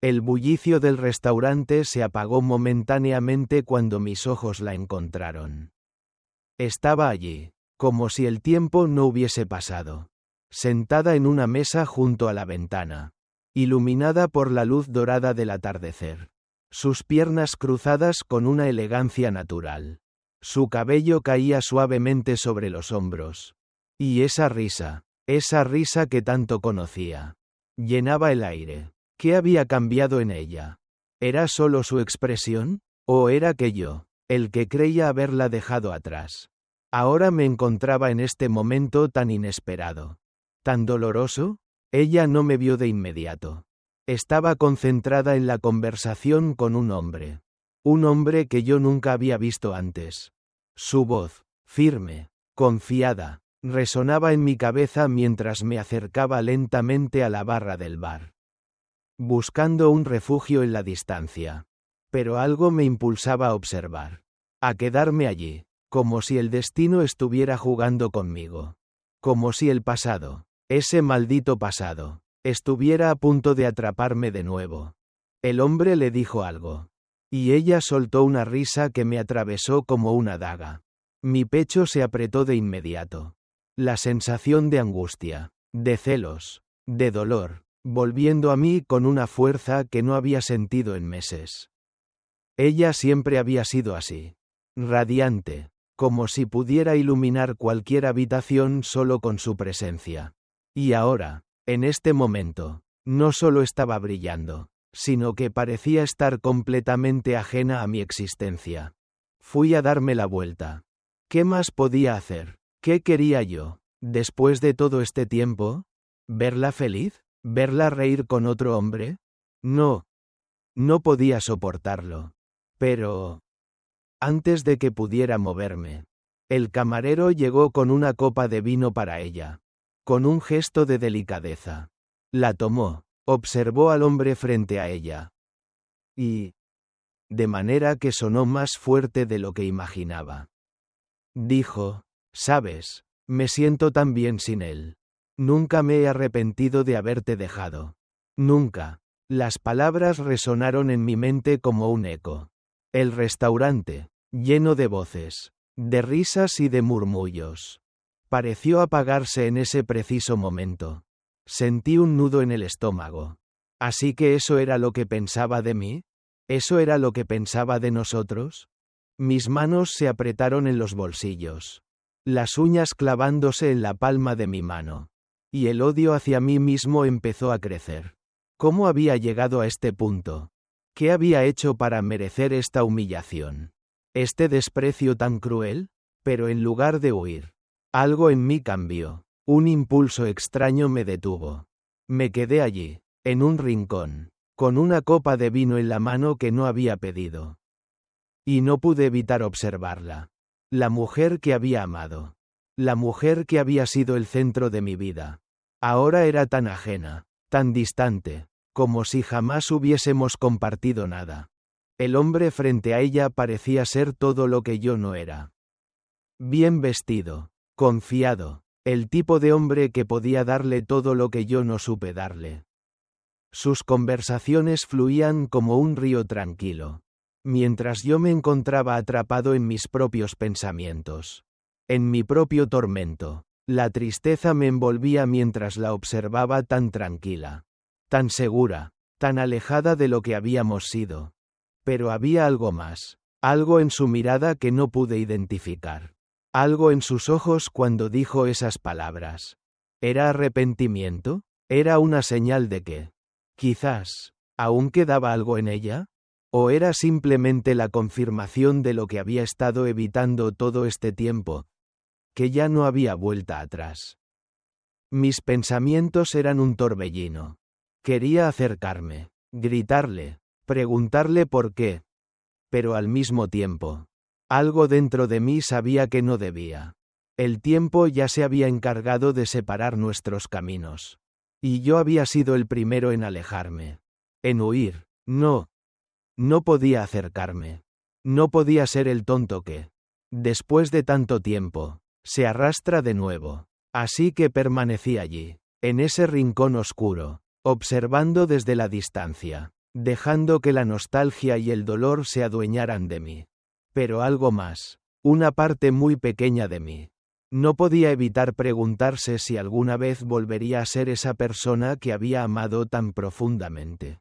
El bullicio del restaurante se apagó momentáneamente cuando mis ojos la encontraron. Estaba allí, como si el tiempo no hubiese pasado, sentada en una mesa junto a la ventana, iluminada por la luz dorada del atardecer, sus piernas cruzadas con una elegancia natural. Su cabello caía suavemente sobre los hombros. Y esa risa que tanto conocía, llenaba el aire. ¿Qué había cambiado en ella? ¿Era solo su expresión? ¿O era que yo, el que creía haberla dejado atrás? Ahora me encontraba en este momento tan inesperado, tan doloroso. Ella no me vio de inmediato. Estaba concentrada en la conversación con un hombre que yo nunca había visto antes. Su voz, firme, confiada, resonaba en mi cabeza mientras me acercaba lentamente a la barra del bar, buscando un refugio en la distancia. Pero algo me impulsaba a observar, a quedarme allí, como si el destino estuviera jugando conmigo, como si el pasado, ese maldito pasado, estuviera a punto de atraparme de nuevo. El hombre le dijo algo, y ella soltó una risa que me atravesó como una daga. Mi pecho se apretó de inmediato. La sensación de angustia, de celos, de dolor, volviendo a mí con una fuerza que no había sentido en meses. Ella siempre había sido así, radiante, como si pudiera iluminar cualquier habitación solo con su presencia. Y ahora, en este momento, no solo estaba brillando, sino que parecía estar completamente ajena a mi existencia. Fui a darme la vuelta. ¿Qué más podía hacer? ¿Qué quería yo, después de todo este tiempo? ¿Verla feliz? ¿Verla reír con otro hombre? No. No podía soportarlo. Pero... antes de que pudiera moverme, el camarero llegó con una copa de vino para ella. Con un gesto de delicadeza. La tomó, observó al hombre frente a ella. Y... de manera que sonó más fuerte de lo que imaginaba. Dijo, «¿Sabes? Me siento tan bien sin él. Nunca me he arrepentido de haberte dejado. Nunca». Las palabras resonaron en mi mente como un eco. El restaurante, lleno de voces, de risas y de murmullos, pareció apagarse en ese preciso momento. Sentí un nudo en el estómago. ¿Así que eso era lo que pensaba de mí? ¿Eso era lo que pensaba de nosotros? Mis manos se apretaron en los bolsillos, las uñas clavándose en la palma de mi mano. Y el odio hacia mí mismo empezó a crecer. ¿Cómo había llegado a este punto? ¿Qué había hecho para merecer esta humillación? ¿Este desprecio tan cruel? Pero en lugar de huir, algo en mí cambió. Un impulso extraño me detuvo. Me quedé allí, en un rincón, con una copa de vino en la mano que no había pedido. Y no pude evitar observarla. La mujer que había amado. La mujer que había sido el centro de mi vida. Ahora era tan ajena, tan distante, como si jamás hubiésemos compartido nada. El hombre frente a ella parecía ser todo lo que yo no era. Bien vestido, confiado, el tipo de hombre que podía darle todo lo que yo no supe darle. Sus conversaciones fluían como un río tranquilo, mientras yo me encontraba atrapado en mis propios pensamientos. En mi propio tormento, la tristeza me envolvía mientras la observaba tan tranquila, tan segura, tan alejada de lo que habíamos sido. Pero había algo más, algo en su mirada que no pude identificar. Algo en sus ojos cuando dijo esas palabras. ¿Era arrepentimiento? ¿Era una señal de que, quizás, aún quedaba algo en ella? ¿O era simplemente la confirmación de lo que había estado evitando todo este tiempo? Que ya no había vuelta atrás. Mis pensamientos eran un torbellino. Quería acercarme, gritarle, preguntarle por qué. Pero al mismo tiempo, algo dentro de mí sabía que no debía. El tiempo ya se había encargado de separar nuestros caminos. Y yo había sido el primero en alejarme. En huir. No. No podía acercarme. No podía ser el tonto que, después de tanto tiempo, se arrastra de nuevo. Así que permanecí allí, en ese rincón oscuro, observando desde la distancia. dejando que la nostalgia y el dolor se adueñaran de mí. Pero algo más, una parte muy pequeña de mí, no podía evitar preguntarse si alguna vez volvería a ser esa persona que había amado tan profundamente.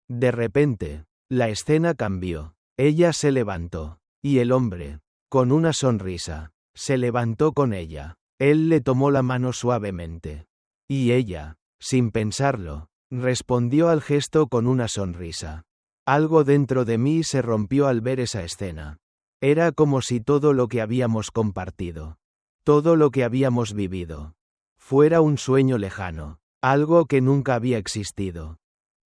De repente, la escena cambió. Ella se levantó, y el hombre, con una sonrisa, se levantó con ella. Él le tomó la mano suavemente. Y ella, sin pensarlo, respondió al gesto con una sonrisa. Algo dentro de mí se rompió al ver esa escena. Era como si todo lo que habíamos compartido, todo lo que habíamos vivido, fuera un sueño lejano, algo que nunca había existido.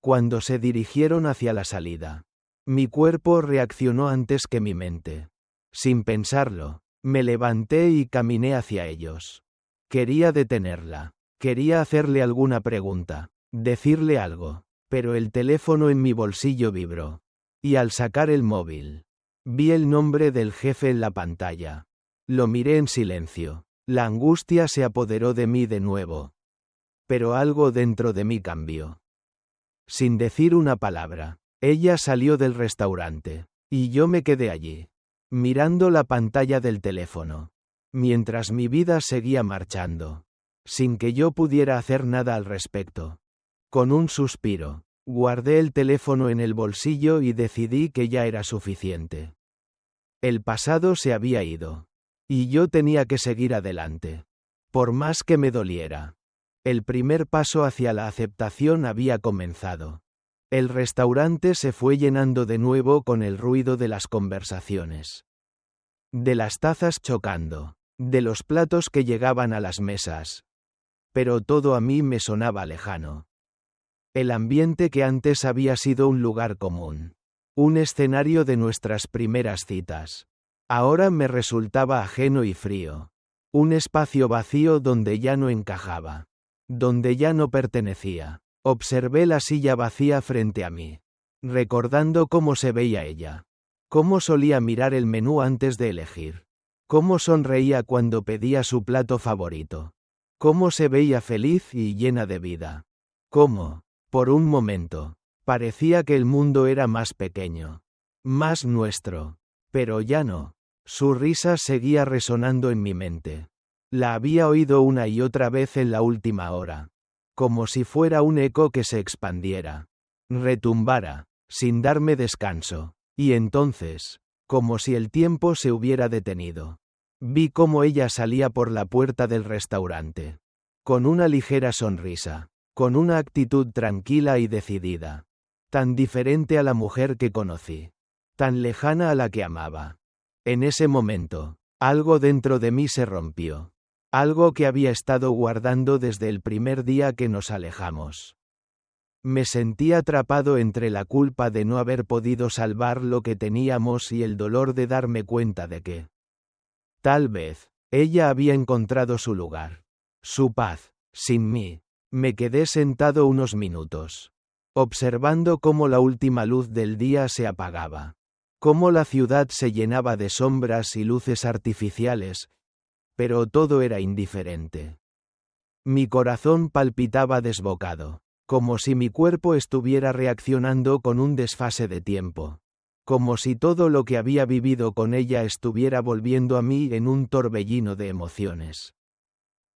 Cuando se dirigieron hacia la salida, mi cuerpo reaccionó antes que mi mente. Sin pensarlo, me levanté y caminé hacia ellos. Quería detenerla, quería hacerle alguna pregunta, decirle algo, pero el teléfono en mi bolsillo vibró. Y al sacar el móvil, vi el nombre del jefe en la pantalla. Lo miré en silencio. La angustia se apoderó de mí de nuevo. Pero algo dentro de mí cambió. Sin decir una palabra, ella salió del restaurante, y yo me quedé allí, mirando la pantalla del teléfono, mientras mi vida seguía marchando, sin que yo pudiera hacer nada al respecto. Con un suspiro, guardé el teléfono en el bolsillo y decidí que ya era suficiente. El pasado se había ido, y yo tenía que seguir adelante, por más que me doliera. El primer paso hacia la aceptación había comenzado. El restaurante se fue llenando de nuevo con el ruido de las conversaciones, de las tazas chocando, de los platos que llegaban a las mesas. Pero todo a mí me sonaba lejano. El ambiente que antes había sido un lugar común, un escenario de nuestras primeras citas, ahora me resultaba ajeno y frío. Un espacio vacío donde ya no encajaba, donde ya no pertenecía. Observé la silla vacía frente a mí, recordando cómo se veía ella, cómo solía mirar el menú antes de elegir, cómo sonreía cuando pedía su plato favorito, cómo se veía feliz y llena de vida, cómo, por un momento, parecía que el mundo era más pequeño, más nuestro, pero ya no. Su risa seguía resonando en mi mente. La había oído una y otra vez en la última hora, como si fuera un eco que se expandiera, retumbara, sin darme descanso, y entonces, como si el tiempo se hubiera detenido, vi cómo ella salía por la puerta del restaurante, con una ligera sonrisa, con una actitud tranquila y decidida, tan diferente a la mujer que conocí, tan lejana a la que amaba. En ese momento, algo dentro de mí se rompió. Algo que había estado guardando desde el primer día que nos alejamos. Me sentí atrapado entre la culpa de no haber podido salvar lo que teníamos y el dolor de darme cuenta de que, tal vez, ella había encontrado su lugar, su paz, sin mí. Me quedé sentado unos minutos, observando cómo la última luz del día se apagaba, cómo la ciudad se llenaba de sombras y luces artificiales, pero todo era indiferente. Mi corazón palpitaba desbocado, como si mi cuerpo estuviera reaccionando con un desfase de tiempo, como si todo lo que había vivido con ella estuviera volviendo a mí en un torbellino de emociones.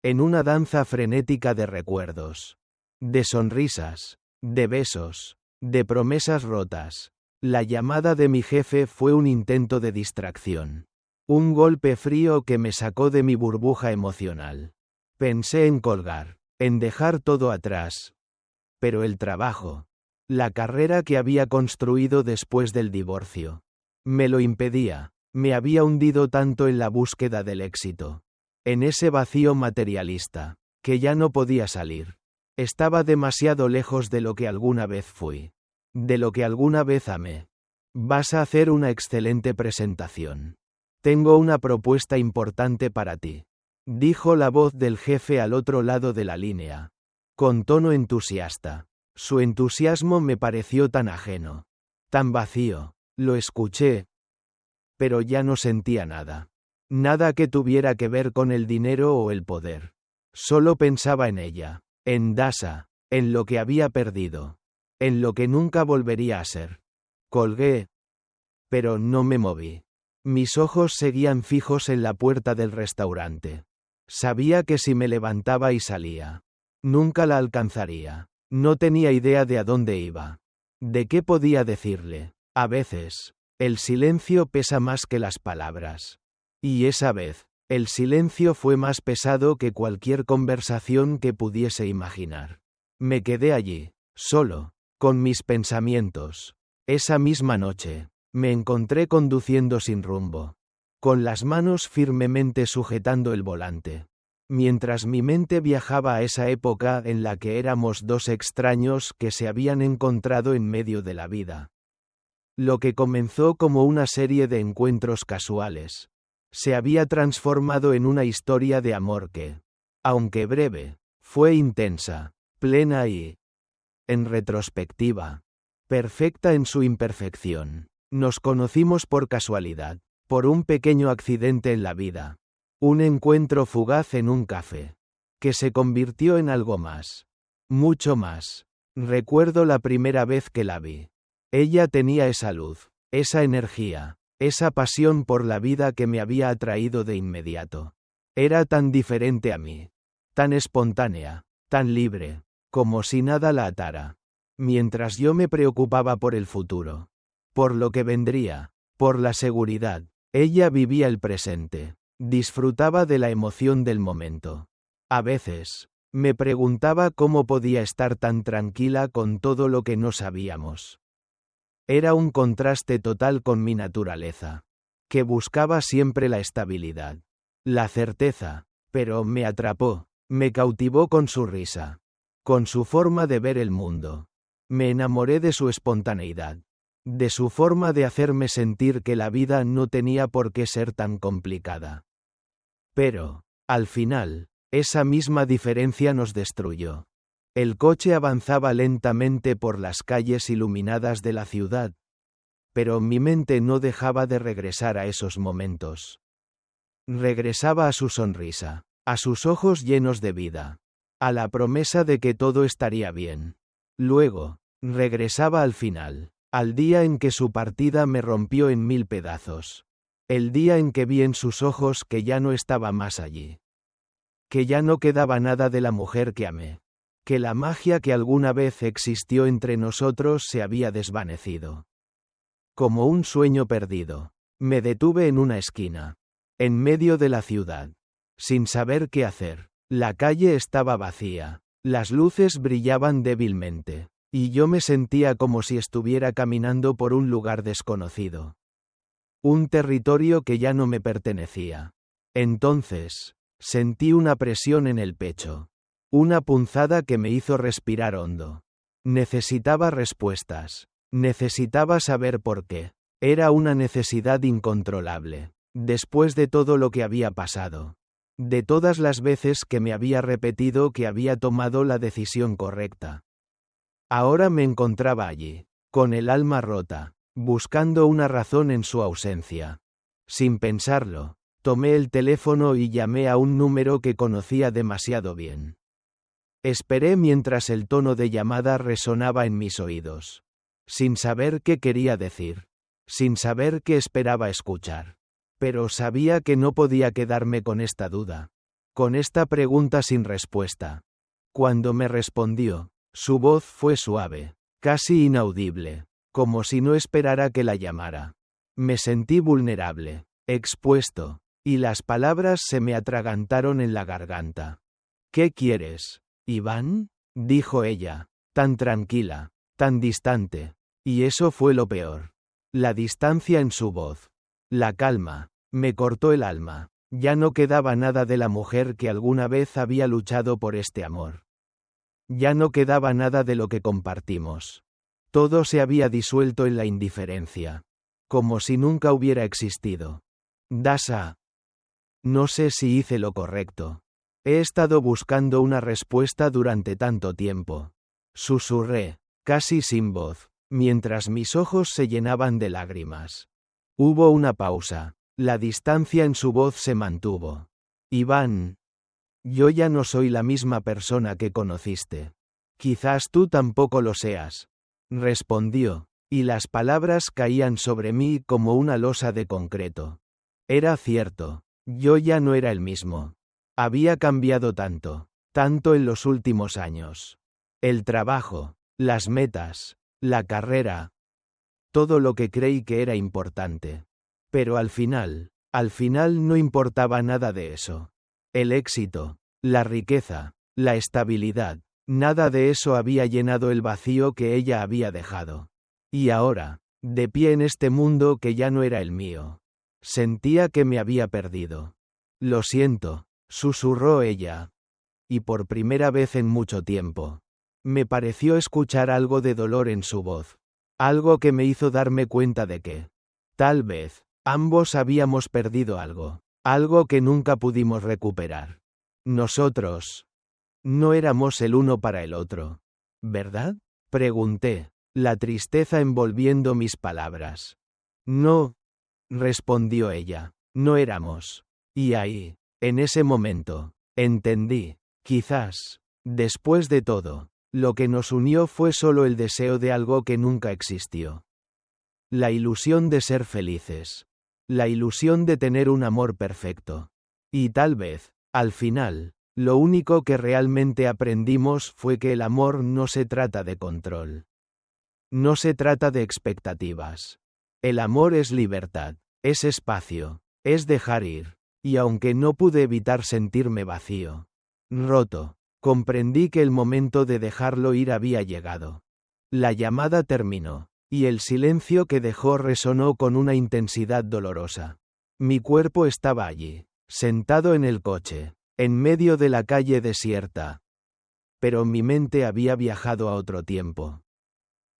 En una danza frenética de recuerdos, de sonrisas, de besos, de promesas rotas. La llamada de mi jefe fue un intento de distracción. Un golpe frío que me sacó de mi burbuja emocional. Pensé en colgar, en dejar todo atrás. Pero el trabajo, la carrera que había construido después del divorcio, me lo impedía. Me había hundido tanto en la búsqueda del éxito, en ese vacío materialista, que ya no podía salir. Estaba demasiado lejos de lo que alguna vez fui, de lo que alguna vez amé. Vas a hacer una excelente presentación. Tengo una propuesta importante para ti, dijo la voz del jefe al otro lado de la línea, con tono entusiasta. Su entusiasmo me pareció tan ajeno, tan vacío. Lo escuché, pero ya no sentía nada. Nada que tuviera que ver con el dinero o el poder. Solo pensaba en ella, en Dasha, en lo que había perdido. en lo que nunca volvería a ser. Colgué, pero no me moví. Mis ojos seguían fijos en la puerta del restaurante. Sabía que si me levantaba y salía, nunca la alcanzaría. No tenía idea de a dónde iba. ¿De qué podía decirle? A veces, el silencio pesa más que las palabras. Y esa vez, el silencio fue más pesado que cualquier conversación que pudiese imaginar. Me quedé allí, solo, con mis pensamientos. Esa misma noche, me encontré conduciendo sin rumbo, con las manos firmemente sujetando el volante, mientras mi mente viajaba a esa época en la que éramos dos extraños que se habían encontrado en medio de la vida. Lo que comenzó como una serie de encuentros casuales, se había transformado en una historia de amor que, aunque breve, fue intensa, plena y, en retrospectiva, perfecta en su imperfección. Nos conocimos por casualidad, por un pequeño accidente en la vida, un encuentro fugaz en un café, que se convirtió en algo más, mucho más. Recuerdo la primera vez que la vi. Ella tenía esa luz, esa energía, esa pasión por la vida que me había atraído de inmediato. Era tan diferente a mí, tan espontánea, tan libre, como si nada la atara. Mientras yo me preocupaba por el futuro, por lo que vendría, por la seguridad, ella vivía el presente, disfrutaba de la emoción del momento. A veces, me preguntaba cómo podía estar tan tranquila con todo lo que no sabíamos. Era un contraste total con mi naturaleza, que buscaba siempre la estabilidad, la certeza, pero me atrapó, me cautivó con su risa, con su forma de ver el mundo. Me enamoré de su espontaneidad, de su forma de hacerme sentir que la vida no tenía por qué ser tan complicada. Pero, al final, esa misma diferencia nos destruyó. El coche avanzaba lentamente por las calles iluminadas de la ciudad, pero mi mente no dejaba de regresar a esos momentos. Regresaba a su sonrisa, a sus ojos llenos de vida, a la promesa de que todo estaría bien. Luego, regresaba al final, al día en que su partida me rompió en 1000 pedazos. El día en que vi en sus ojos que ya no estaba más allí. Que ya no quedaba nada de la mujer que amé. Que la magia que alguna vez existió entre nosotros se había desvanecido. Como un sueño perdido, me detuve en una esquina, en medio de la ciudad, sin saber qué hacer. La calle estaba vacía, las luces brillaban débilmente, y yo me sentía como si estuviera caminando por un lugar desconocido. Un territorio que ya no me pertenecía. Entonces, sentí una presión en el pecho. Una punzada que me hizo respirar hondo. Necesitaba respuestas. Necesitaba saber por qué. Era una necesidad incontrolable. Después de todo lo que había pasado. De todas las veces que me había repetido que había tomado la decisión correcta. Ahora me encontraba allí, con el alma rota, buscando una razón en su ausencia. Sin pensarlo, tomé el teléfono y llamé a un número que conocía demasiado bien. Esperé mientras el tono de llamada resonaba en mis oídos. Sin saber qué quería decir. Sin saber qué esperaba escuchar. Pero sabía que no podía quedarme con esta duda. Con esta pregunta sin respuesta. Cuando me respondió, su voz fue suave, casi inaudible, como si no esperara que la llamara. Me sentí vulnerable, expuesto, y las palabras se me atragantaron en la garganta. ¿Qué quieres, Iván? Dijo ella, tan tranquila, tan distante. Y eso fue lo peor. La distancia en su voz. La calma. Me cortó el alma. Ya no quedaba nada de la mujer que alguna vez había luchado por este amor. Ya no quedaba nada de lo que compartimos. Todo se había disuelto en la indiferencia. Como si nunca hubiera existido. Dasa. No sé si hice lo correcto. He estado buscando una respuesta durante tanto tiempo. Susurré, casi sin voz, mientras mis ojos se llenaban de lágrimas. Hubo una pausa. La distancia en su voz se mantuvo. Iván. Yo ya no soy la misma persona que conociste. Quizás tú tampoco lo seas. respondió, y las palabras caían sobre mí como una losa de concreto. Era cierto, yo ya no era el mismo. Había cambiado tanto en los últimos años. El trabajo, las metas, la carrera, todo lo que creí que era importante. Pero al final no importaba nada de eso. El éxito, la riqueza, la estabilidad, nada de eso había llenado el vacío que ella había dejado. Y ahora, de pie en este mundo que ya no era el mío, sentía que me había perdido. Lo siento, susurró ella. Y por primera vez en mucho tiempo, me pareció escuchar algo de dolor en su voz. Algo que me hizo darme cuenta de que, tal vez, ambos habíamos perdido algo que nunca pudimos recuperar. Nosotros no éramos el uno para el otro, ¿verdad? Pregunté, la tristeza envolviendo mis palabras. No, respondió ella, no éramos. Y ahí, en ese momento, entendí, quizás, después de todo, lo que nos unió fue solo el deseo de algo que nunca existió. La ilusión de ser felices. La ilusión de tener un amor perfecto. Y tal vez, al final, lo único que realmente aprendimos fue que el amor no se trata de control. No se trata de expectativas. El amor es libertad, es espacio, es dejar ir. Y aunque no pude evitar sentirme vacío, roto, comprendí que el momento de dejarlo ir había llegado. La llamada terminó, y el silencio que dejó resonó con una intensidad dolorosa. Mi cuerpo estaba allí, sentado en el coche, en medio de la calle desierta. Pero mi mente había viajado a otro tiempo.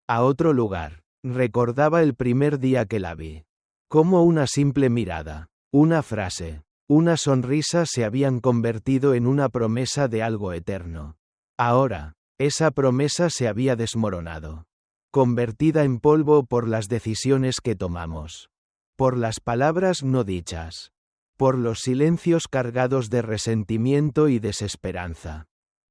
A otro lugar. Recordaba el primer día que la vi. Cómo una simple mirada, una frase, una sonrisa se habían convertido en una promesa de algo eterno. Ahora, esa promesa se había desmoronado. Convertida en polvo por las decisiones que tomamos. Por las palabras no dichas. Por los silencios cargados de resentimiento y desesperanza.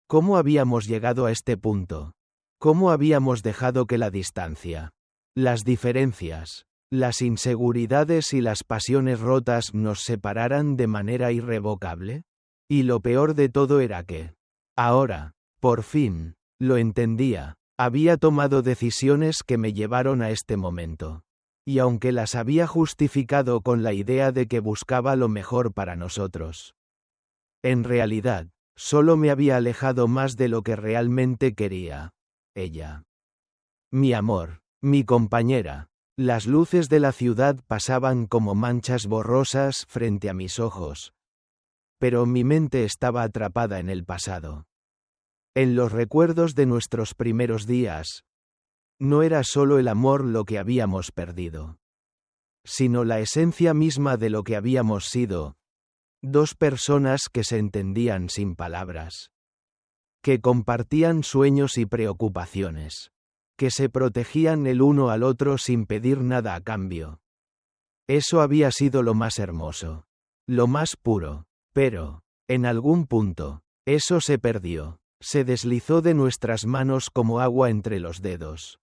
¿Cómo habíamos llegado a este punto? ¿Cómo habíamos dejado que la distancia, las diferencias, las inseguridades y las pasiones rotas nos separaran de manera irrevocable? Y lo peor de todo era que, ahora, por fin, lo entendía, había tomado decisiones que me llevaron a este momento. Y aunque las había justificado con la idea de que buscaba lo mejor para nosotros, en realidad, solo me había alejado más de lo que realmente quería. Ella. Mi amor, mi compañera. Las luces de la ciudad pasaban como manchas borrosas frente a mis ojos. Pero mi mente estaba atrapada en el pasado. En los recuerdos de nuestros primeros días. No era solo el amor lo que habíamos perdido, sino la esencia misma de lo que habíamos sido. Dos personas que se entendían sin palabras. Que compartían sueños y preocupaciones. Que se protegían el uno al otro sin pedir nada a cambio. Eso había sido lo más hermoso. Lo más puro. Pero, en algún punto, eso se perdió. Se deslizó de nuestras manos como agua entre los dedos.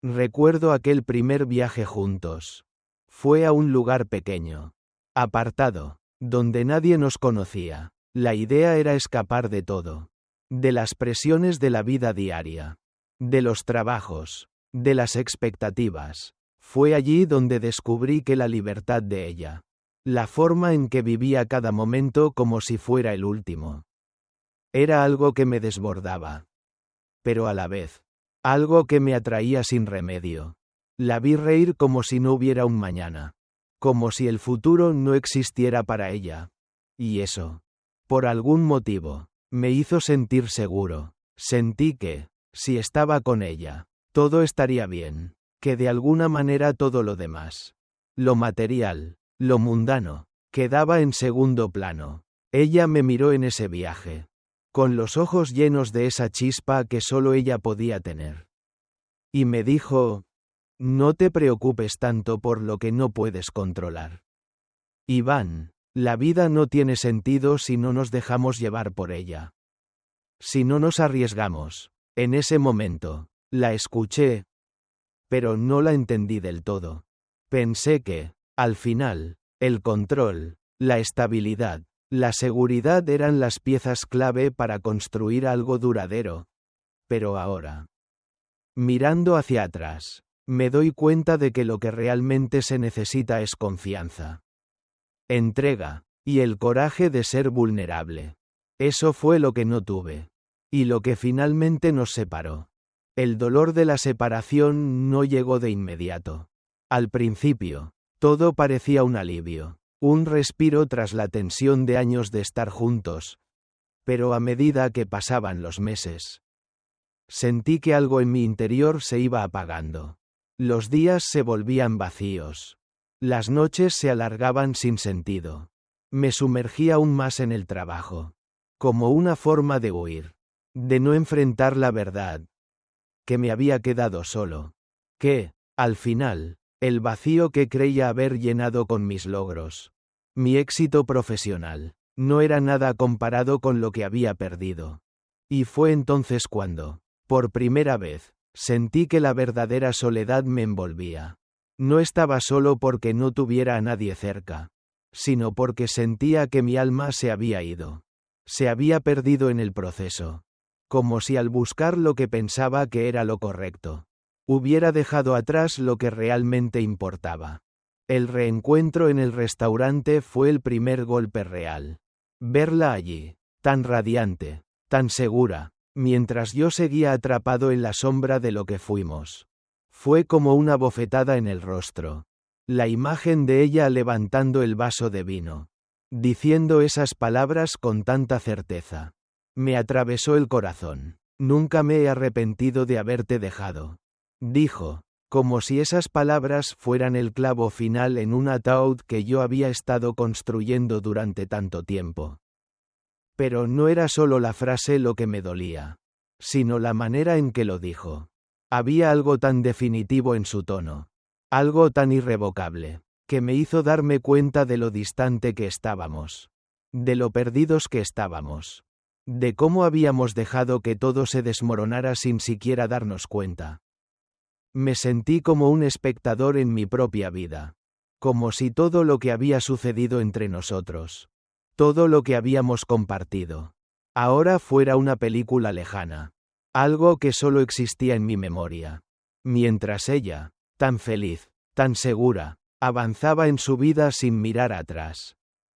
Recuerdo aquel primer viaje juntos. Fue a un lugar pequeño. Apartado. Donde nadie nos conocía. La idea era escapar de todo. De las presiones de la vida diaria. De los trabajos. De las expectativas. Fue allí donde descubrí que la libertad de ella. La forma en que vivía cada momento como si fuera el último. Era algo que me desbordaba. Pero a la vez, algo que me atraía sin remedio. La vi reír como si no hubiera un mañana. Como si el futuro no existiera para ella. Y eso, por algún motivo, me hizo sentir seguro. Sentí que, si estaba con ella, todo estaría bien. Que de alguna manera todo lo demás, lo material, lo mundano, quedaba en segundo plano. Ella me miró en ese viaje. Con los ojos llenos de esa chispa que solo ella podía tener. Y me dijo, no te preocupes tanto por lo que no puedes controlar. Iván, la vida no tiene sentido si no nos dejamos llevar por ella. Si no nos arriesgamos. En ese momento, la escuché, pero no la entendí del todo. Pensé que, al final, el control, la estabilidad, la seguridad eran las piezas clave para construir algo duradero. Pero ahora, mirando hacia atrás, me doy cuenta de que lo que realmente se necesita es confianza, entrega, y el coraje de ser vulnerable. Eso fue lo que no tuve. Y lo que finalmente nos separó. El dolor de la separación no llegó de inmediato. Al principio, todo parecía un alivio, un respiro tras la tensión de años de estar juntos. Pero a medida que pasaban los meses, sentí que algo en mi interior se iba apagando. Los días se volvían vacíos. Las noches se alargaban sin sentido. Me sumergí aún más en el trabajo, como una forma de huir, de no enfrentar la verdad, que me había quedado solo, que, al final, el vacío que creía haber llenado con mis logros, mi éxito profesional, no era nada comparado con lo que había perdido. Y fue entonces cuando, por primera vez, sentí que la verdadera soledad me envolvía. No estaba solo porque no tuviera a nadie cerca, sino porque sentía que mi alma se había ido. Se había perdido en el proceso. Como si al buscar lo que pensaba que era lo correcto, hubiera dejado atrás lo que realmente importaba. El reencuentro en el restaurante fue el primer golpe real. Verla allí, tan radiante, tan segura, mientras yo seguía atrapado en la sombra de lo que fuimos. Fue como una bofetada en el rostro. La imagen de ella levantando el vaso de vino, diciendo esas palabras con tanta certeza, me atravesó el corazón. Nunca me he arrepentido de haberte dejado, dijo, como si esas palabras fueran el clavo final en un ataúd que yo había estado construyendo durante tanto tiempo. Pero no era solo la frase lo que me dolía, sino la manera en que lo dijo. Había algo tan definitivo en su tono, algo tan irrevocable, que me hizo darme cuenta de lo distante que estábamos, de lo perdidos que estábamos, de cómo habíamos dejado que todo se desmoronara sin siquiera darnos cuenta. Me sentí como un espectador en mi propia vida, como si todo lo que había sucedido entre nosotros, todo lo que habíamos compartido, ahora fuera una película lejana, algo que solo existía en mi memoria. Mientras ella, tan feliz, tan segura, avanzaba en su vida sin mirar atrás.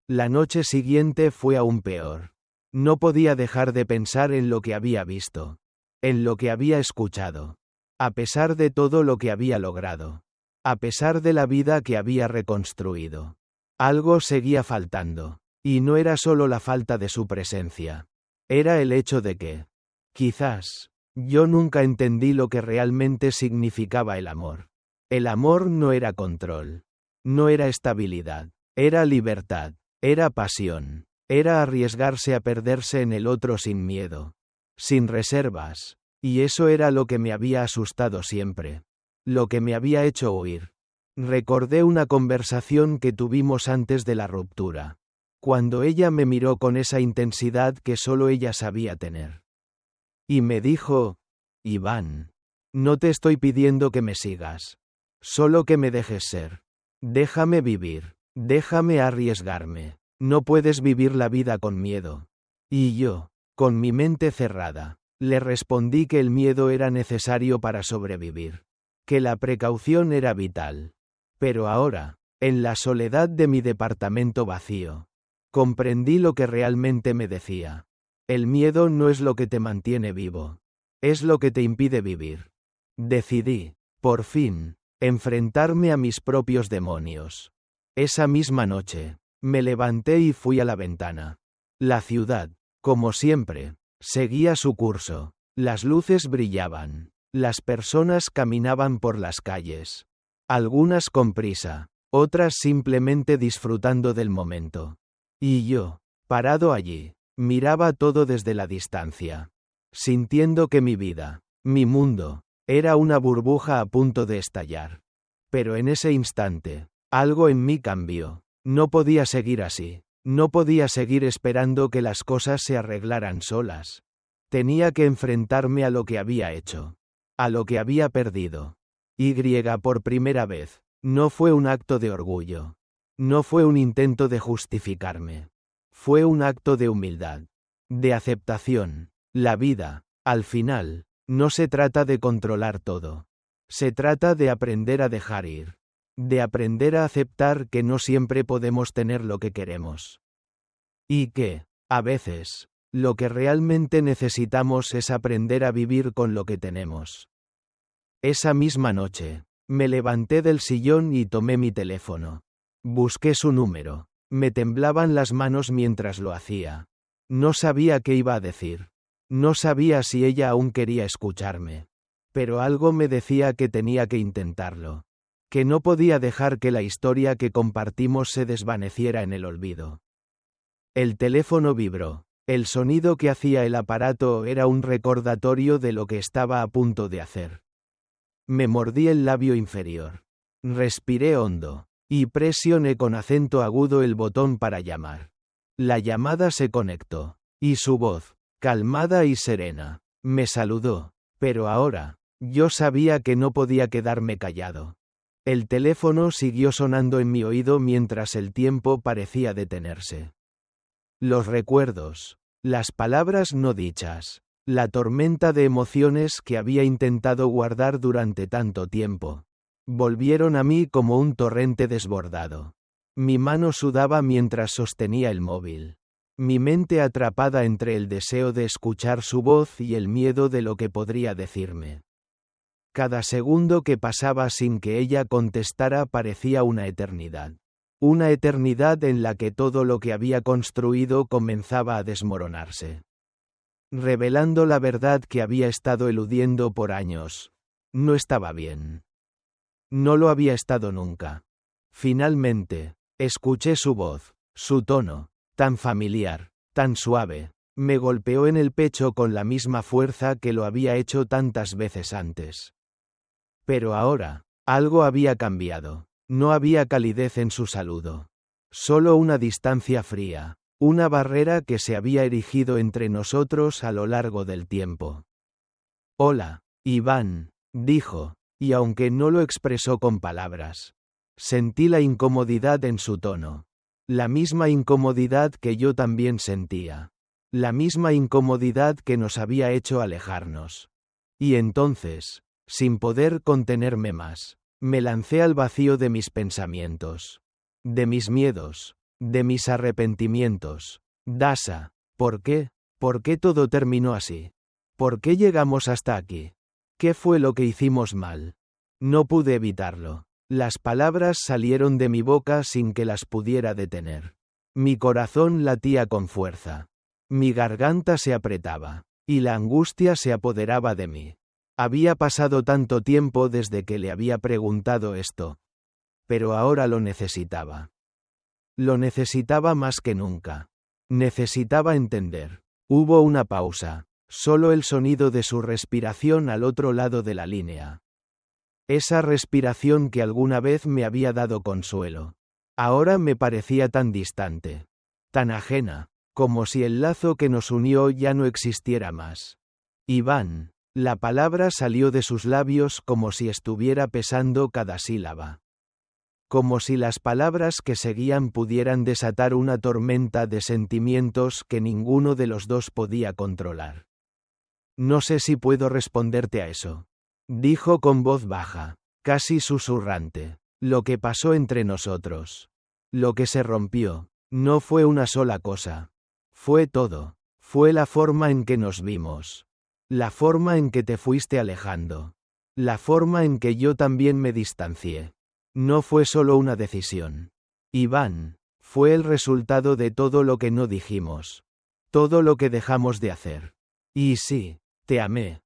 La noche siguiente fue aún peor. No podía dejar de pensar en lo que había visto, en lo que había escuchado, a pesar de todo lo que había logrado, a pesar de la vida que había reconstruido. Algo seguía faltando, y no era solo la falta de su presencia. Era el hecho de que, quizás, yo nunca entendí lo que realmente significaba el amor. El amor no era control, no era estabilidad, era libertad, era pasión, era arriesgarse a perderse en el otro sin miedo, sin reservas, y eso era lo que me había asustado siempre, lo que me había hecho huir. Recordé una conversación que tuvimos antes de la ruptura, cuando ella me miró con esa intensidad que solo ella sabía tener. Y me dijo, Iván, no te estoy pidiendo que me sigas, solo que me dejes ser. Déjame vivir, déjame arriesgarme, no puedes vivir la vida con miedo. Y yo, con mi mente cerrada, le respondí que el miedo era necesario para sobrevivir, que la precaución era vital. Pero ahora, en la soledad de mi departamento vacío, comprendí lo que realmente me decía. El miedo no es lo que te mantiene vivo, es lo que te impide vivir. Decidí, por fin, enfrentarme a mis propios demonios. Esa misma noche, me levanté y fui a la ventana. La ciudad, como siempre, seguía su curso. Las luces brillaban. Las personas caminaban por las calles. Algunas con prisa, otras simplemente disfrutando del momento. Y yo, parado allí, miraba todo desde la distancia, sintiendo que mi vida, mi mundo, era una burbuja a punto de estallar. Pero en ese instante, algo en mí cambió. No podía seguir así. No podía seguir esperando que las cosas se arreglaran solas. Tenía que enfrentarme a lo que había hecho, a lo que había perdido. Por primera vez. No fue un acto de orgullo. No fue un intento de justificarme. Fue un acto de humildad. De aceptación. La vida, al final, no se trata de controlar todo. Se trata de aprender a dejar ir. De aprender a aceptar que no siempre podemos tener lo que queremos. Y que, a veces, lo que realmente necesitamos es aprender a vivir con lo que tenemos. Esa misma noche, me levanté del sillón y tomé mi teléfono. Busqué su número. Me temblaban las manos mientras lo hacía. No sabía qué iba a decir. No sabía si ella aún quería escucharme. Pero algo me decía que tenía que intentarlo. Que no podía dejar que la historia que compartimos se desvaneciera en el olvido. El teléfono vibró. El sonido que hacía el aparato era un recordatorio de lo que estaba a punto de hacer. Me mordí el labio inferior. Respiré hondo. Y presioné con acento agudo el botón para llamar. La llamada se conectó. Y su voz, calmada y serena, me saludó. Pero ahora, yo sabía que no podía quedarme callado. El teléfono siguió sonando en mi oído mientras el tiempo parecía detenerse. Los recuerdos, las palabras no dichas, la tormenta de emociones que había intentado guardar durante tanto tiempo, volvieron a mí como un torrente desbordado. Mi mano sudaba mientras sostenía el móvil. Mi mente atrapada entre el deseo de escuchar su voz y el miedo de lo que podría decirme. Cada segundo que pasaba sin que ella contestara parecía una eternidad. Una eternidad en la que todo lo que había construido comenzaba a desmoronarse. Revelando la verdad que había estado eludiendo por años. No estaba bien. No lo había estado nunca. Finalmente, escuché su voz, su tono, tan familiar, tan suave, me golpeó en el pecho con la misma fuerza que lo había hecho tantas veces antes. Pero ahora, algo había cambiado. No había calidez en su saludo. Solo una distancia fría, una barrera que se había erigido entre nosotros a lo largo del tiempo. Hola, Iván, dijo, y aunque no lo expresó con palabras, sentí la incomodidad en su tono. La misma incomodidad que yo también sentía. La misma incomodidad que nos había hecho alejarnos. Y entonces, sin poder contenerme más, me lancé al vacío de mis pensamientos. De mis miedos. De mis arrepentimientos. Dasa, ¿por qué? ¿Por qué todo terminó así? ¿Por qué llegamos hasta aquí? ¿Qué fue lo que hicimos mal? No pude evitarlo. Las palabras salieron de mi boca sin que las pudiera detener. Mi corazón latía con fuerza. Mi garganta se apretaba. Y la angustia se apoderaba de mí. Había pasado tanto tiempo desde que le había preguntado esto. Pero ahora lo necesitaba. Lo necesitaba más que nunca. Necesitaba entender. Hubo una pausa. Solo el sonido de su respiración al otro lado de la línea. Esa respiración que alguna vez me había dado consuelo. Ahora me parecía tan distante. Tan ajena. Como si el lazo que nos unió ya no existiera más. Iván. La palabra salió de sus labios como si estuviera pesando cada sílaba. Como si las palabras que seguían pudieran desatar una tormenta de sentimientos que ninguno de los dos podía controlar. No sé si puedo responderte a eso. Dijo con voz baja, casi susurrante. Lo que pasó entre nosotros. Lo que se rompió. No fue una sola cosa. Fue todo. Fue la forma en que nos vimos. La forma en que te fuiste alejando. La forma en que yo también me distancié. No fue solo una decisión. Iván, fue el resultado de todo lo que no dijimos. Todo lo que dejamos de hacer. Y sí, te amé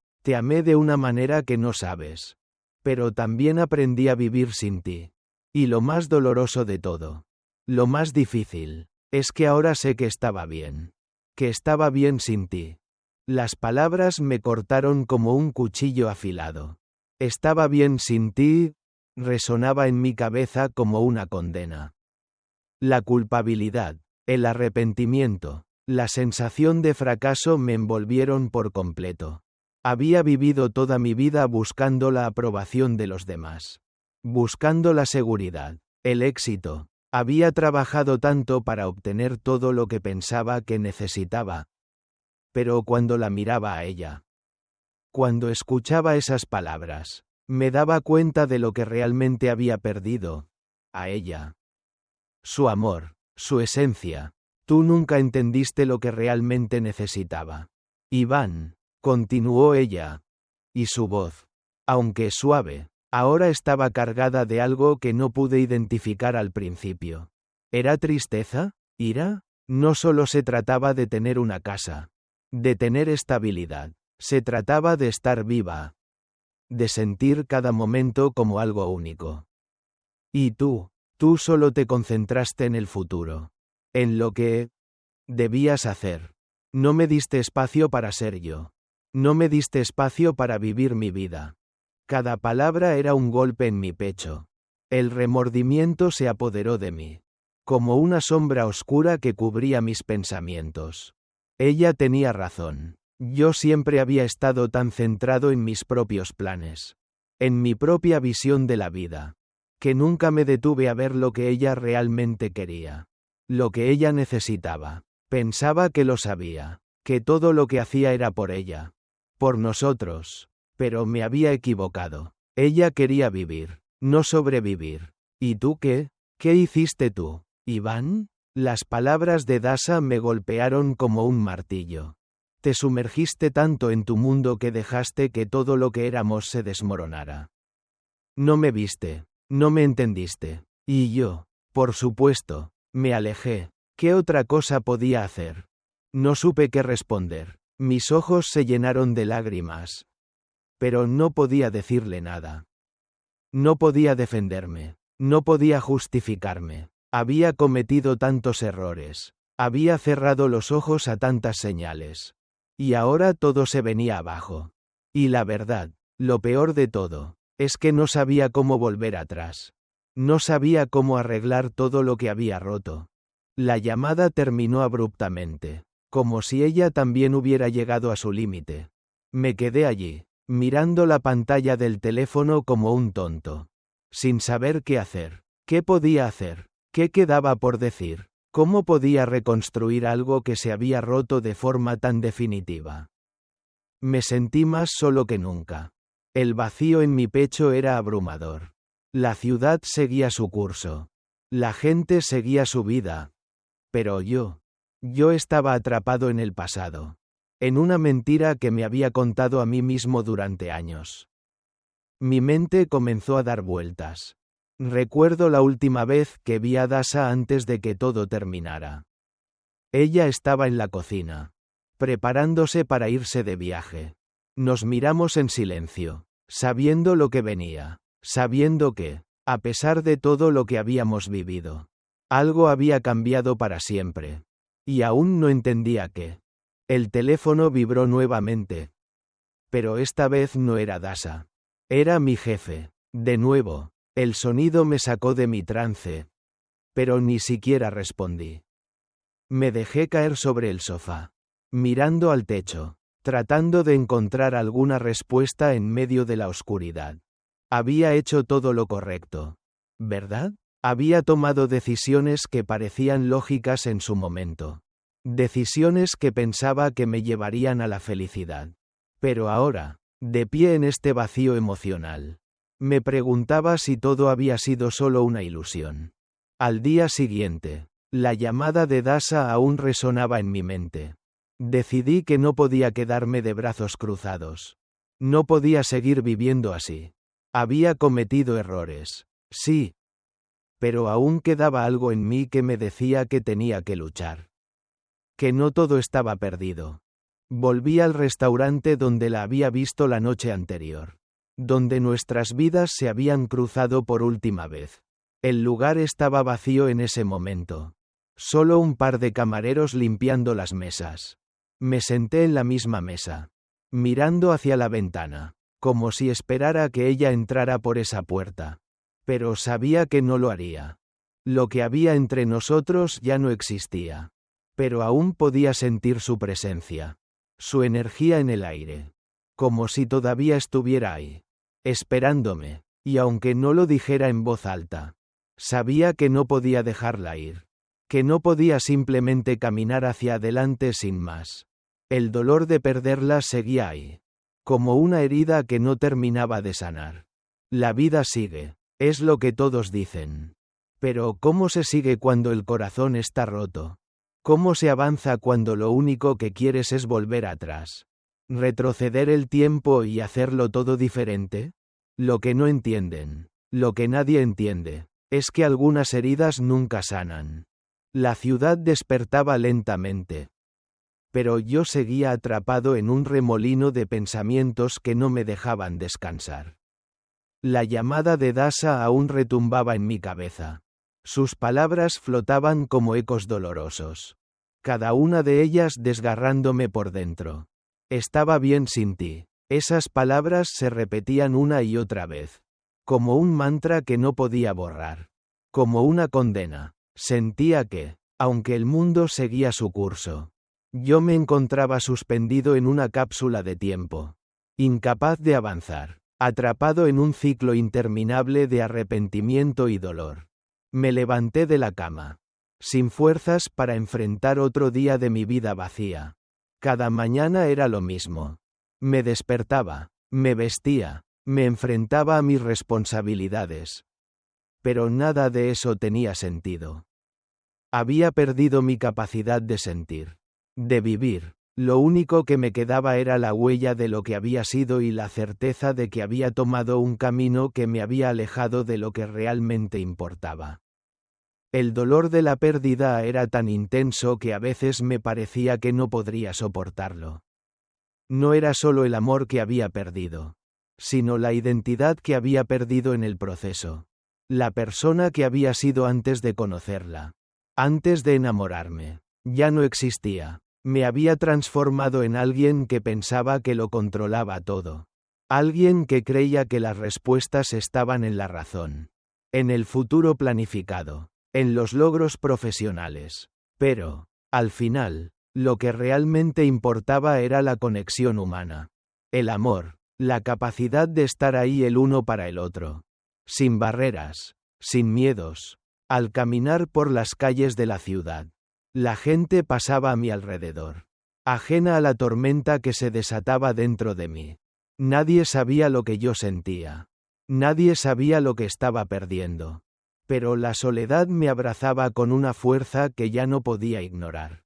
de una manera que no sabes. Pero también aprendí a vivir sin ti. Y lo más doloroso de todo. Lo más difícil, es que ahora sé que estaba bien. Que estaba bien sin ti. Las palabras me cortaron como un cuchillo afilado. Estaba bien sin ti, resonaba en mi cabeza como una condena. La culpabilidad, el arrepentimiento, la sensación de fracaso me envolvieron por completo. Había vivido toda mi vida buscando la aprobación de los demás. Buscando la seguridad, el éxito. Había trabajado tanto para obtener todo lo que pensaba que necesitaba. Pero cuando la miraba a ella, cuando escuchaba esas palabras, me daba cuenta de lo que realmente había perdido. A ella. Su amor, su esencia. Tú nunca entendiste lo que realmente necesitaba. Iván, continuó ella. Y su voz, aunque suave, ahora estaba cargada de algo que no pude identificar al principio. ¿Era tristeza? ¿Ira? No solo se trataba de tener una casa, de tener estabilidad. Se trataba de estar viva, de sentir cada momento como algo único. Y tú solo te concentraste en el futuro, en lo que debías hacer. No me diste espacio para ser yo. No me diste espacio para vivir mi vida. Cada palabra era un golpe en mi pecho. El remordimiento se apoderó de mí, como una sombra oscura que cubría mis pensamientos. Ella tenía razón. Yo siempre había estado tan centrado en mis propios planes, en mi propia visión de la vida, que nunca me detuve a ver lo que ella realmente quería, lo que ella necesitaba. Pensaba que lo sabía, que todo lo que hacía era por ella, por nosotros, pero me había equivocado. Ella quería vivir, no sobrevivir. ¿Y tú qué? ¿Qué hiciste tú, Iván? Las palabras de Dasha me golpearon como un martillo. Te sumergiste tanto en tu mundo que dejaste que todo lo que éramos se desmoronara. No me viste, no me entendiste. Y yo, por supuesto, me alejé. ¿Qué otra cosa podía hacer? No supe qué responder. Mis ojos se llenaron de lágrimas. Pero no podía decirle nada. No podía defenderme. No podía justificarme. Había cometido tantos errores. Había cerrado los ojos a tantas señales. Y ahora todo se venía abajo. Y la verdad, lo peor de todo, es que no sabía cómo volver atrás. No sabía cómo arreglar todo lo que había roto. La llamada terminó abruptamente, como si ella también hubiera llegado a su límite. Me quedé allí, mirando la pantalla del teléfono como un tonto, sin saber qué hacer. ¿Qué podía hacer? ¿Qué quedaba por decir? ¿Cómo podía reconstruir algo que se había roto de forma tan definitiva? Me sentí más solo que nunca. El vacío en mi pecho era abrumador. La ciudad seguía su curso. La gente seguía su vida. Pero yo estaba atrapado en el pasado. En una mentira que me había contado a mí mismo durante años. Mi mente comenzó a dar vueltas. Recuerdo la última vez que vi a Dasha antes de que todo terminara. Ella estaba en la cocina, preparándose para irse de viaje. Nos miramos en silencio, sabiendo lo que venía, sabiendo que, a pesar de todo lo que habíamos vivido, algo había cambiado para siempre. Y aún no entendía qué. El teléfono vibró nuevamente. Pero esta vez no era Dasha. Era mi jefe. De nuevo. El sonido me sacó de mi trance. Pero ni siquiera respondí. Me dejé caer sobre el sofá, mirando al techo, tratando de encontrar alguna respuesta en medio de la oscuridad. Había hecho todo lo correcto, ¿verdad? Había tomado decisiones que parecían lógicas en su momento. Decisiones que pensaba que me llevarían a la felicidad. Pero ahora, de pie en este vacío emocional, me preguntaba si todo había sido solo una ilusión. Al día siguiente, la llamada de Dasha aún resonaba en mi mente. Decidí que no podía quedarme de brazos cruzados. No podía seguir viviendo así. Había cometido errores. Sí. Pero aún quedaba algo en mí que me decía que tenía que luchar. Que no todo estaba perdido. Volví al restaurante donde la había visto la noche anterior. Donde nuestras vidas se habían cruzado por última vez. El lugar estaba vacío en ese momento. Solo un par de camareros limpiando las mesas. Me senté en la misma mesa, mirando hacia la ventana, como si esperara que ella entrara por esa puerta. Pero sabía que no lo haría. Lo que había entre nosotros ya no existía. Pero aún podía sentir su presencia. Su energía en el aire. como si todavía estuviera ahí, esperándome, y aunque no lo dijera en voz alta, sabía que no podía dejarla ir, que no podía simplemente caminar hacia adelante sin más. El dolor de perderla seguía ahí, como una herida que no terminaba de sanar. La vida sigue, es lo que todos dicen. Pero ¿cómo se sigue cuando el corazón está roto? ¿Cómo se avanza cuando lo único que quieres es volver atrás? ¿Retroceder el tiempo y hacerlo todo diferente? Lo que no entienden, lo que nadie entiende, es que algunas heridas nunca sanan. La ciudad despertaba lentamente. Pero yo seguía atrapado en un remolino de pensamientos que no me dejaban descansar. La llamada de Dasa aún retumbaba en mi cabeza. Sus palabras flotaban como ecos dolorosos. Cada una de ellas desgarrándome por dentro. Estaba bien sin ti. Esas palabras se repetían una y otra vez. Como un mantra que no podía borrar. Como una condena. Sentía que, aunque el mundo seguía su curso, yo me encontraba suspendido en una cápsula de tiempo. Incapaz de avanzar. Atrapado en un ciclo interminable de arrepentimiento y dolor. Me levanté de la cama. Sin fuerzas para enfrentar otro día de mi vida vacía. Cada mañana era lo mismo. Me despertaba, me vestía, me enfrentaba a mis responsabilidades. Pero nada de eso tenía sentido. Había perdido mi capacidad de sentir, de vivir. Lo único que me quedaba era la huella de lo que había sido y la certeza de que había tomado un camino que me había alejado de lo que realmente importaba. El dolor de la pérdida era tan intenso que a veces me parecía que no podría soportarlo. No era solo el amor que había perdido, sino la identidad que había perdido en el proceso. La persona que había sido antes de conocerla. Antes de enamorarme. Ya no existía. Me había transformado en alguien que pensaba que lo controlaba todo. Alguien que creía que las respuestas estaban en la razón. En el futuro planificado. En los logros profesionales. Pero, al final, lo que realmente importaba era la conexión humana. El amor. La capacidad de estar ahí el uno para el otro. Sin barreras. Sin miedos. Al caminar por las calles de la ciudad. La gente pasaba a mi alrededor, ajena a la tormenta que se desataba dentro de mí. Nadie sabía lo que yo sentía. Nadie sabía lo que estaba perdiendo. Pero la soledad me abrazaba con una fuerza que ya no podía ignorar.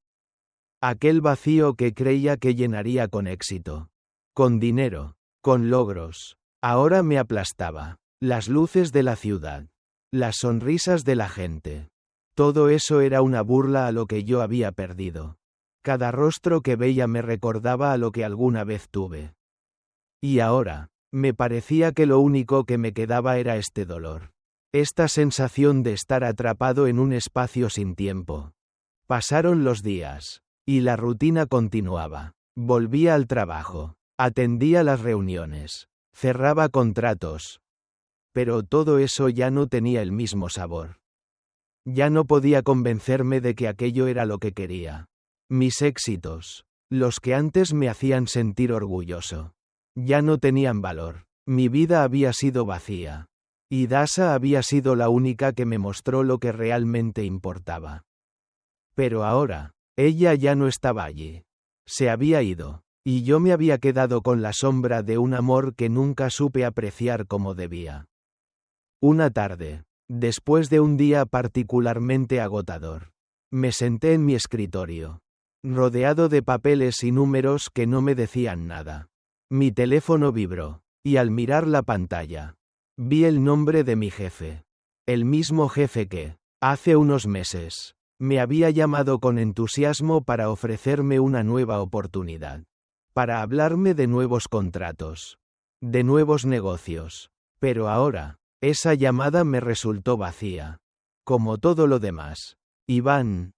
Aquel vacío que creía que llenaría con éxito. Con dinero, con logros. Ahora me aplastaba. Las luces de la ciudad. Las sonrisas de la gente. Todo eso era una burla a lo que yo había perdido. Cada rostro que veía me recordaba a lo que alguna vez tuve. Y ahora, me parecía que lo único que me quedaba era este dolor. Esta sensación de estar atrapado en un espacio sin tiempo. Pasaron los días. Y la rutina continuaba. Volvía al trabajo. Atendía las reuniones. Cerraba contratos. Pero todo eso ya no tenía el mismo sabor. Ya no podía convencerme de que aquello era lo que quería. Mis éxitos, los que antes me hacían sentir orgulloso, ya no tenían valor. Mi vida había sido vacía. Y Dasa había sido la única que me mostró lo que realmente importaba. Pero ahora, ella ya no estaba allí. Se había ido. Y yo me había quedado con la sombra de un amor que nunca supe apreciar como debía. Una tarde. Después de un día particularmente agotador, me senté en mi escritorio, rodeado de papeles y números que no me decían nada. Mi teléfono vibró, y al mirar la pantalla, vi el nombre de mi jefe. El mismo jefe que, hace unos meses, me había llamado con entusiasmo para ofrecerme una nueva oportunidad. Para hablarme de nuevos contratos. De nuevos negocios. Pero ahora, esa llamada me resultó vacía. Como todo lo demás. Iván,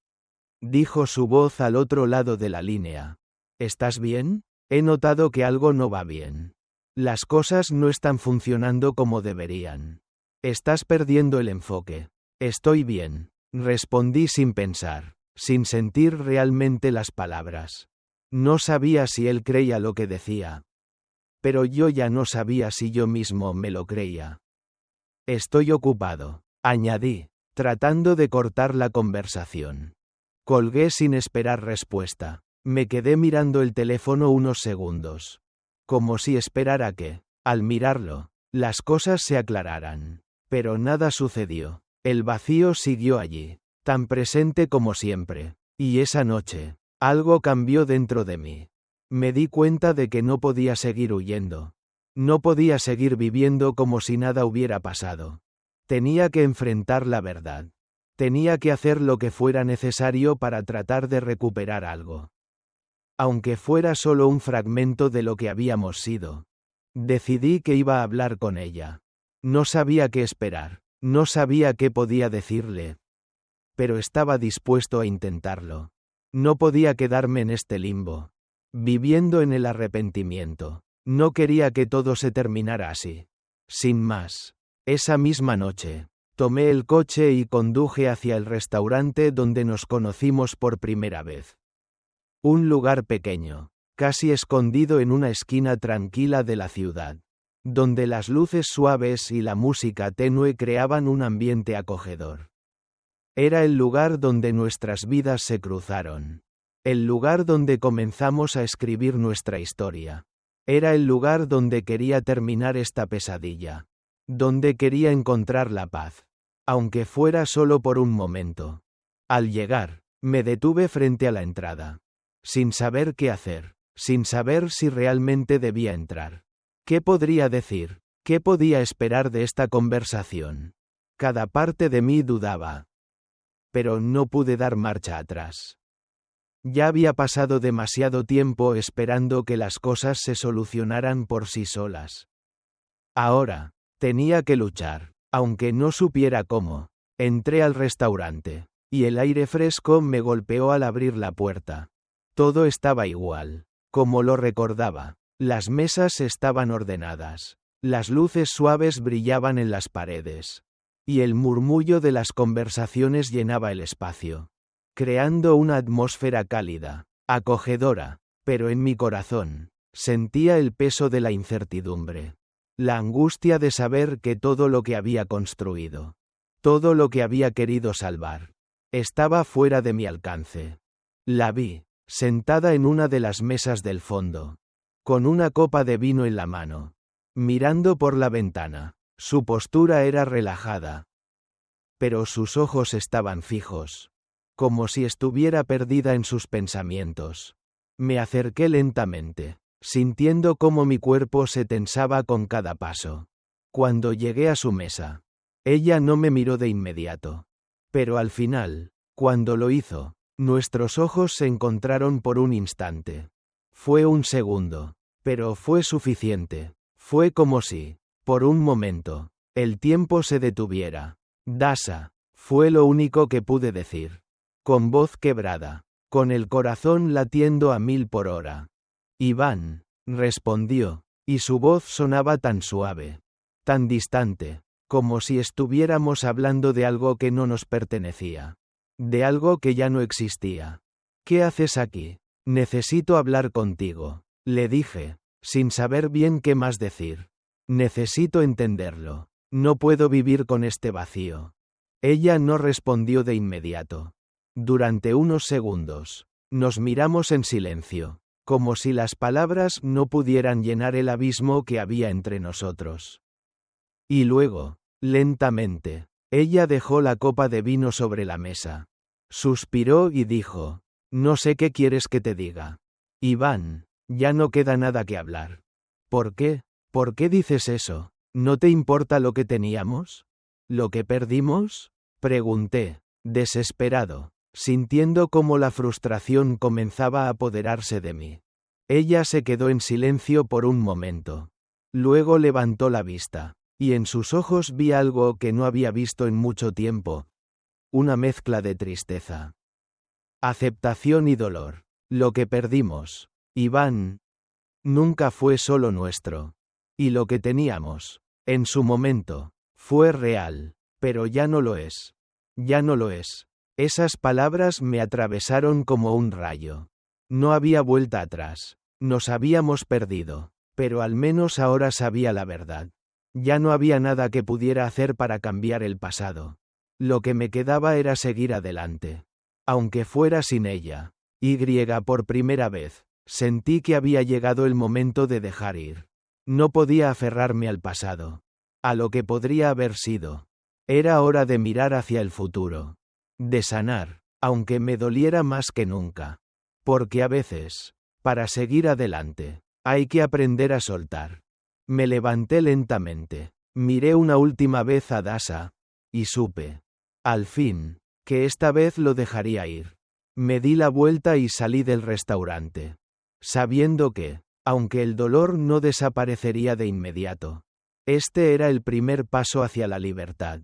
dijo su voz al otro lado de la línea. ¿Estás bien? He notado que algo no va bien. Las cosas no están funcionando como deberían. Estás perdiendo el enfoque. Estoy bien, respondí sin pensar, sin sentir realmente las palabras. No sabía si él creía lo que decía. pero yo ya no sabía si yo mismo me lo creía. Estoy ocupado, añadí, tratando de cortar la conversación. Colgué sin esperar respuesta. Me quedé mirando el teléfono unos segundos. Como si esperara que, al mirarlo, las cosas se aclararan. Pero nada sucedió. El vacío siguió allí, tan presente como siempre. Y esa noche, algo cambió dentro de mí. Me di cuenta de que no podía seguir huyendo. No podía seguir viviendo como si nada hubiera pasado. Tenía que enfrentar la verdad. Tenía que hacer lo que fuera necesario para tratar de recuperar algo. Aunque fuera solo un fragmento de lo que habíamos sido. Decidí que iba a hablar con ella. No sabía qué esperar, no sabía qué podía decirle. Pero estaba dispuesto a intentarlo. No podía quedarme en este limbo, viviendo en el arrepentimiento. No quería que todo se terminara así. Sin más. Esa misma noche, tomé el coche y conduje hacia el restaurante donde nos conocimos por primera vez. Un lugar pequeño, casi escondido en una esquina tranquila de la ciudad, donde las luces suaves y la música tenue creaban un ambiente acogedor. Era el lugar donde nuestras vidas se cruzaron. El lugar donde comenzamos a escribir nuestra historia. Era el lugar donde quería terminar esta pesadilla. Donde quería encontrar la paz. Aunque fuera solo por un momento. Al llegar, me detuve frente a la entrada. Sin saber qué hacer, sin saber si realmente debía entrar. ¿Qué podría decir? ¿Qué podía esperar de esta conversación? Cada parte de mí dudaba. Pero no pude dar marcha atrás. Ya había pasado demasiado tiempo esperando que las cosas se solucionaran por sí solas. Ahora, tenía que luchar, aunque no supiera cómo. Entré al restaurante, y el aire fresco me golpeó al abrir la puerta. Todo estaba igual, como lo recordaba. Las mesas estaban ordenadas. Las luces suaves brillaban en las paredes. Y el murmullo de las conversaciones llenaba el espacio, creando una atmósfera cálida, acogedora, pero en mi corazón, sentía el peso de la incertidumbre. La angustia de saber que todo lo que había construido, todo lo que había querido salvar, estaba fuera de mi alcance. La vi, sentada en una de las mesas del fondo, con una copa de vino en la mano, mirando por la ventana. Su postura era relajada, pero sus ojos estaban fijos, como si estuviera perdida en sus pensamientos. Me acerqué lentamente, sintiendo cómo mi cuerpo se tensaba con cada paso. Cuando llegué a su mesa, ella no me miró de inmediato, pero al final, cuando lo hizo, nuestros ojos se encontraron por un instante. Fue un segundo, pero fue suficiente. Fue como si, por un momento, el tiempo se detuviera. Dasa, fue lo único que pude decir. Con voz quebrada, con el corazón latiendo a 1000 por hora. Iván, respondió, y su voz sonaba tan suave, tan distante, como si estuviéramos hablando de algo que no nos pertenecía. De algo que ya no existía. ¿Qué haces aquí? Necesito hablar contigo, le dije, sin saber bien qué más decir. Necesito entenderlo. No puedo vivir con este vacío. Ella no respondió de inmediato. Durante unos segundos, nos miramos en silencio, como si las palabras no pudieran llenar el abismo que había entre nosotros. Y luego, lentamente, ella dejó la copa de vino sobre la mesa. Suspiró y dijo, no sé qué quieres que te diga. Iván, ya no queda nada que hablar. ¿Por qué? ¿Por qué dices eso? ¿No te importa lo que teníamos? ¿Lo que perdimos? Pregunté, desesperado, sintiendo cómo la frustración comenzaba a apoderarse de mí. Ella se quedó en silencio por un momento. Luego levantó la vista, y en sus ojos vi algo que no había visto en mucho tiempo. Una mezcla de tristeza, aceptación y dolor. Lo que perdimos, Iván, nunca fue solo nuestro. Y lo que teníamos, en su momento, fue real, pero ya no lo es. Ya no lo es. Esas palabras me atravesaron como un rayo. No había vuelta atrás. Nos habíamos perdido. Pero al menos ahora sabía la verdad. Ya no había nada que pudiera hacer para cambiar el pasado. Lo que me quedaba era seguir adelante. Aunque fuera sin ella. Por primera vez, sentí que había llegado el momento de dejar ir. No podía aferrarme al pasado. A lo que podría haber sido. Era hora de mirar hacia el futuro. De sanar, aunque me doliera más que nunca. Porque a veces, para seguir adelante, hay que aprender a soltar. Me levanté lentamente. Miré una última vez a Dasa. Y supe. Al fin, que esta vez lo dejaría ir. Me di la vuelta y salí del restaurante. Sabiendo que, aunque el dolor no desaparecería de inmediato, este era el primer paso hacia la libertad.